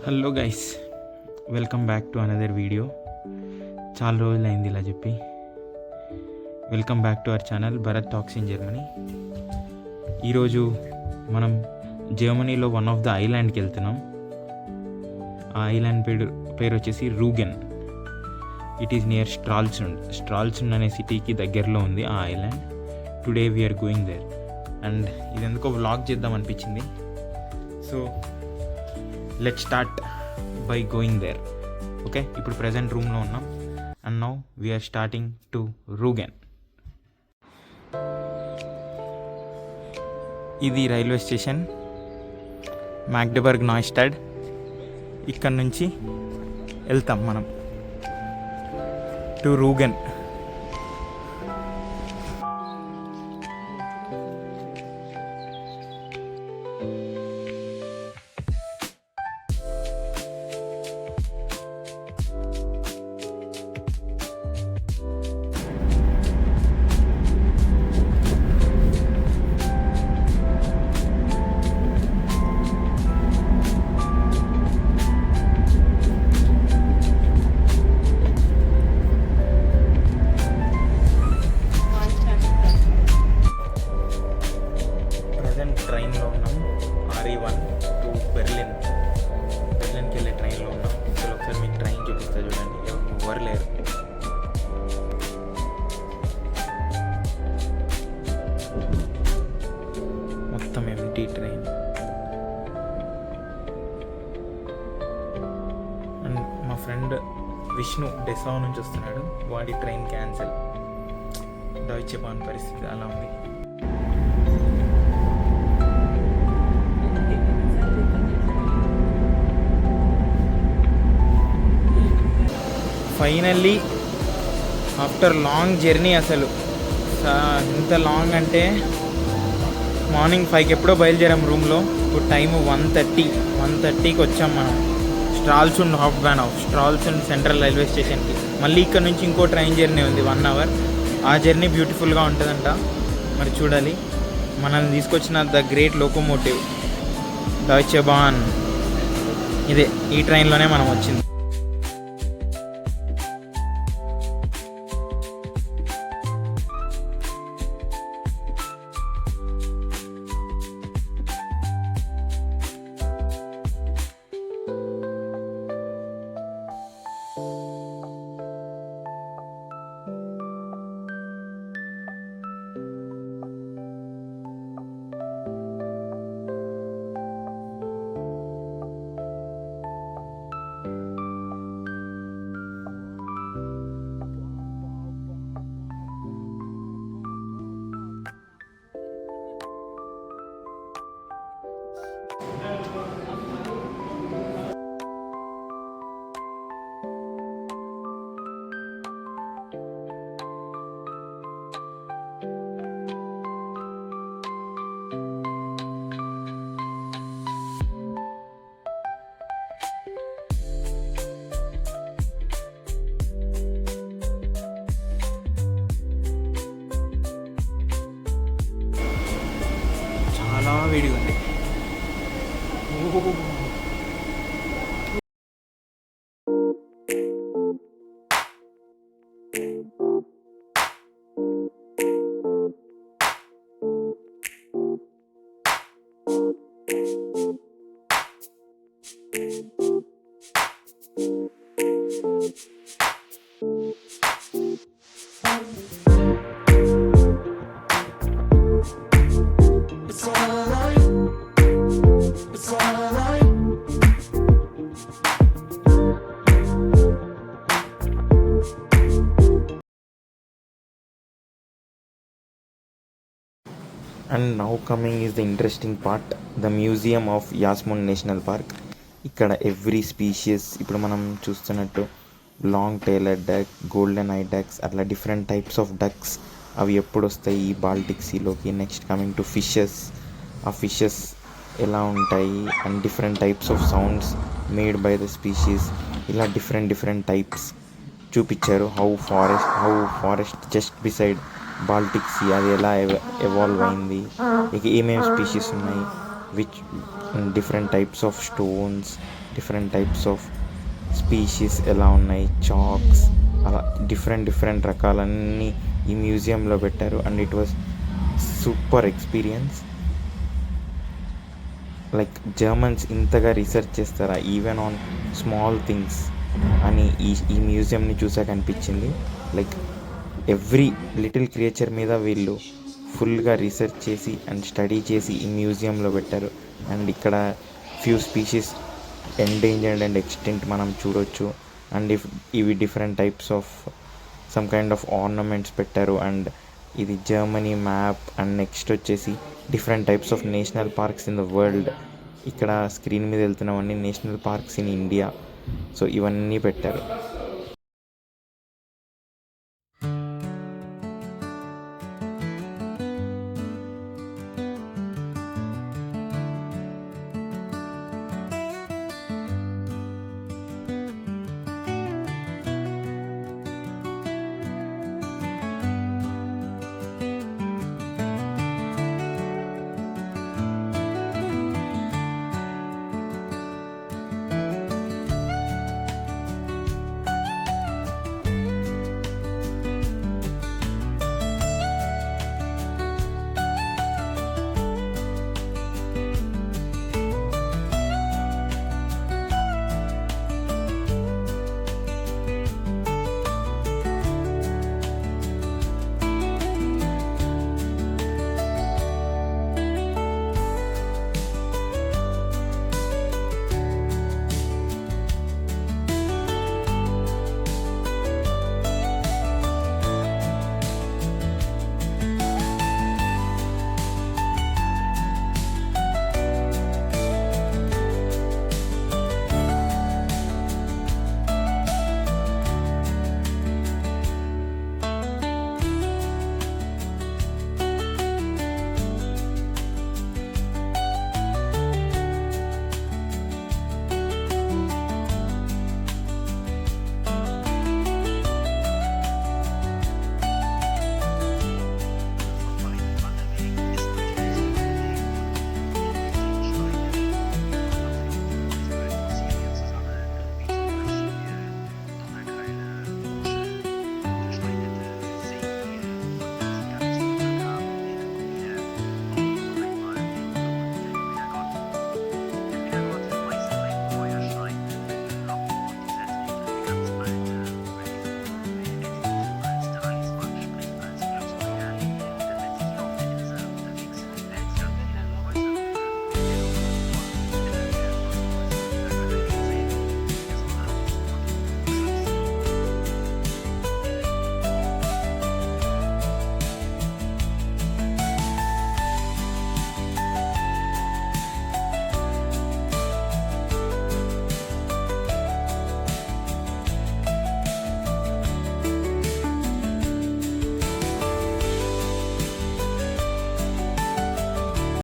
Hello guys, welcome back to another video. చాలా రోజులైంది ఇలా చెప్పి. Welcome back to our channel Bharat talks in Germany. ఈరోజు మనం జర్మనీలో వన్ ఆఫ్ ద ఐలాండ్కి వెళ్తున్నాం. ఆ ఐలాండ్ పేరు వచ్చేసి Rugen. It is near Stralsund అనే సిటీకి దగ్గరలో ఉంది ఆ island. Today we're going there. And ఇది ఎందుకో వ్లాగ్ చేద్దాం అనిపించింది. So let's start by going there. Okay, ఇప్పుడు ప్రజెంట్ రూమ్లో ఉన్నాం. And now we're starting to Rugen. ఇది రైల్వే స్టేషన్, మ్యాగ్డెబర్గ్ నాయిస్టాడ్. ఇక్కడ నుంచి వెళ్తాం మనం టు రూగెన్. ట్రైన్లో ఉన్నాం, RE1 టు బెర్లిన్కి వెళ్ళే ట్రైన్లో ఉన్నాం. అసలు ఒకసారి మీకు ట్రైన్ చూపిస్తా చూడండి, ఎవరు లేరు. మొత్తం ఎంటీ ట్రైన్. అండ్ మా ఫ్రెండ్ విష్ణు డెసావ్ నుంచి వస్తున్నాడు, వాడి ట్రైన్ క్యాన్సిల్. డాయిచే బాన్ పరిస్థితి అలా ఉంది. ఫైనల్లీ ఆఫ్టర్ లాంగ్ జర్నీ, అసలు ఇంత లాంగ్ అంటే మార్నింగ్ 5కి ఎప్పుడో బయలుదేరాం రూమ్లో. ఇప్పుడు టైము 1:30కి వచ్చాం మనం స్ట్రాల్సుండ్ సెంట్రల్ రైల్వే స్టేషన్కి. మళ్ళీ ఇక్కడ నుంచి ఇంకో ట్రైన్ జర్నీ ఉంది 1 అవర్. ఆ జర్నీ బ్యూటిఫుల్గా ఉంటుందంట, మరి చూడాలి. మనల్ని తీసుకొచ్చిన the great locomotive Deutsche ఇదే. ఈ ట్రైన్లోనే మనం వచ్చింది. చాలా వేడిగా ఉంది. And now coming is the interesting part, the museum of Jasmund national park. ఇక్కడ ఎవ్రీ స్పీషియస్, ఇప్పుడు మనం చూస్తున్నట్టు long tailed duck, golden eye ducks, అట్లా డిఫరెంట్ టైప్స్ ఆఫ్ డక్స్. అవి ఎప్పుడు వస్తాయి ఈ బాల్టిక్ సీలోకి. నెక్స్ట్ కమింగ్ టు ఫిషెస్, ఆ ఫిషెస్ ఎలా ఉంటాయి, and different types of sounds made by the species. ఇలా డిఫరెంట్ టైప్స్ చూపించారు. How forest just beside Baltic sea, అది ఎలా ఎవాల్వ్ అయింది, ఇక ఏమేమి స్పీషీస్ ఉన్నాయి, which different types of stones, different types of species ఎలా ఉన్నాయి, చాక్స్, అలా డిఫరెంట్ రకాలన్నీ ఈ మ్యూజియంలో పెట్టారు. And it was super experience. Like Germans ఇంతగా రీసెర్చ్ చేస్తారా ఈవెన్ ఆన్ స్మాల్ థింగ్స్ అని ఈ మ్యూజియంని చూసాక అనిపించింది. లైక్ ఎవ్రీ లిటిల్ క్రియేచర్ మీద వీళ్ళు ఫుల్గా రీసెర్చ్ చేసి అండ్ స్టడీ చేసి ఈ మ్యూజియంలో పెట్టారు. అండ్ ఇక్కడ few species endangered and extinct మనం చూడొచ్చు. అండ్ ఇవి different types of some kind of ornaments పెట్టారు. అండ్ ఇది జర్మనీ మ్యాప్. అండ్ నెక్స్ట్ వచ్చేసి different types of national parks in the world. ఇక్కడ స్క్రీన్ మీద వెళ్తున్నవన్నీ national parks in India. So ఇవన్నీ పెట్టారు.